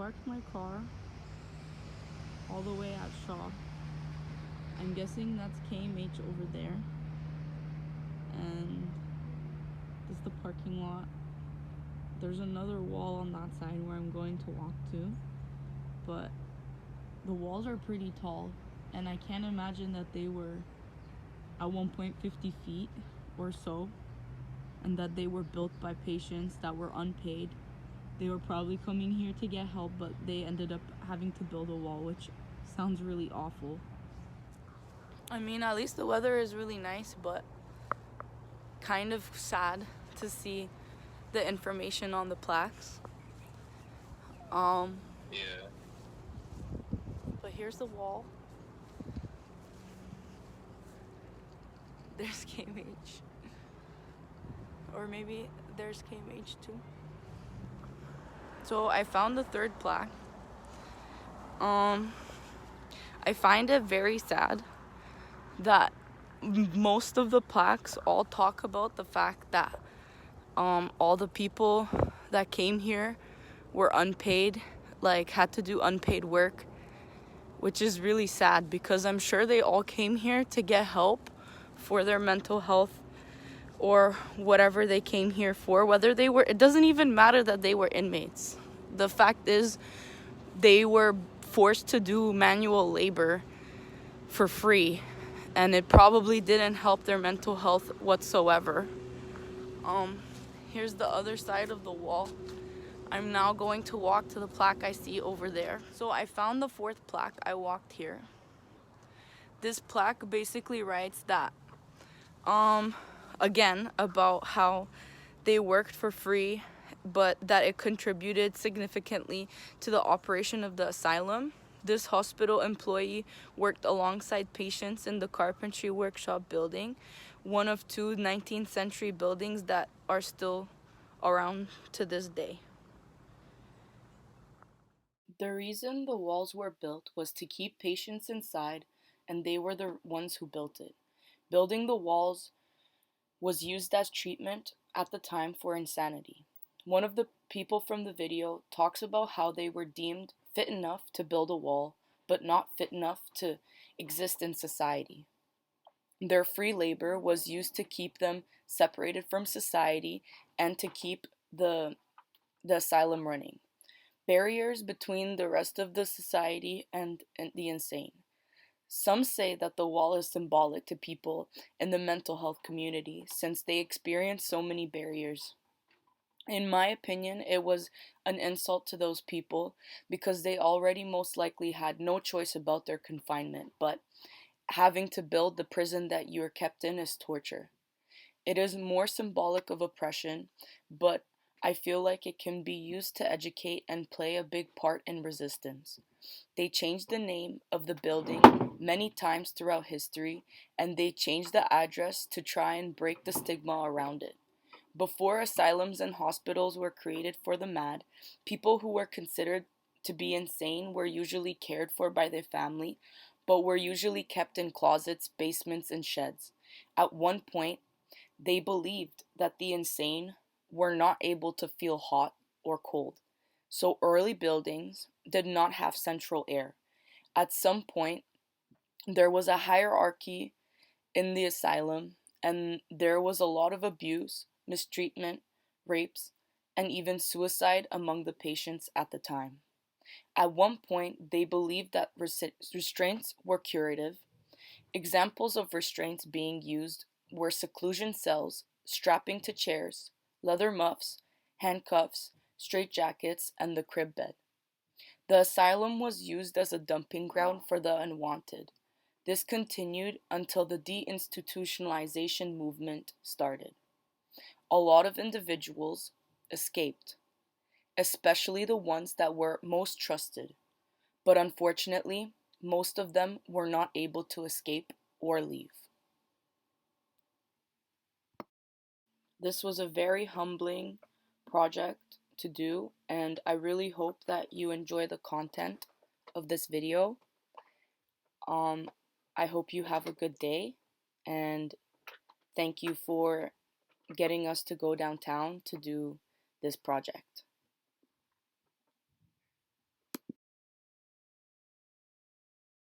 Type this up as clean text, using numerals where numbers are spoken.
parked my car all the way at Shaw. I'm guessing that's CAMH over there. And this is the parking lot. There's another wall on that side where I'm going to walk to. But the walls are pretty tall. And I can't imagine that they were at one point 50 feet or so. And that they were built by patients that were unpaid. They were probably coming here to get help, but they ended up having to build a wall, which sounds really awful. I mean, at least the weather is really nice, but kind of sad to see the information on the plaques. Yeah. But here's the wall. There's CAMH. Or maybe there's CAMH too. So I found the third plaque. I find it very sad that most of the plaques all talk about the fact that all the people that came here were unpaid, like had to do unpaid work, which is really sad because I'm sure they all came here to get help for their mental health or whatever they came here for. Whether they were, it doesn't even matter that they were inmates. The fact is they were forced to do manual labor for free, and it probably didn't help their mental health whatsoever. Here's the other side of the wall. I'm now going to walk to the plaque I see over there. So I found the fourth plaque. I walked here. This plaque basically writes that, again, about how they worked for free, but that it contributed significantly to the operation of the asylum. This hospital employee worked alongside patients in the carpentry workshop building, one of two 19th century buildings that are still around to this day. The reason the walls were built was to keep patients inside, and they were the ones who built it. Building the walls was used as treatment at the time for insanity. One of the people from the video talks about how they were deemed fit enough to build a wall, but not fit enough to exist in society. Their free labor was used to keep them separated from society and to keep the asylum running. Barriers between the rest of the society and the insane. Some say that the wall is symbolic to people in the mental health community since they experience so many barriers. In my opinion, it was an insult to those people because they already most likely had no choice about their confinement, but having to build the prison that you are kept in is torture. It is more symbolic of oppression, but I feel like it can be used to educate and play a big part in resistance. They changed the name of the building many times throughout history, and they changed the address to try and break the stigma around it. Before asylums and hospitals were created for the mad, people who were considered to be insane were usually cared for by their family, but were usually kept in closets, basements, and sheds. At one point, they believed that the insane were not able to feel hot or cold, so early buildings did not have central air. At some point, there was a hierarchy in the asylum, and there was a lot of abuse, mistreatment, rapes, and even suicide among the patients at the time. At one point, they believed that restraints were curative. Examples of restraints being used were seclusion cells, strapping to chairs, leather muffs, handcuffs, straitjackets, and the crib bed. The asylum was used as a dumping ground for the unwanted. This continued until the deinstitutionalization movement started. A lot of individuals escaped, especially the ones that were most trusted, but unfortunately, most of them were not able to escape or leave. This was a very humbling project to do, and I really hope that you enjoy the content of this video. Um, I hope you have a good day, and thank you for getting us to go downtown to do this project.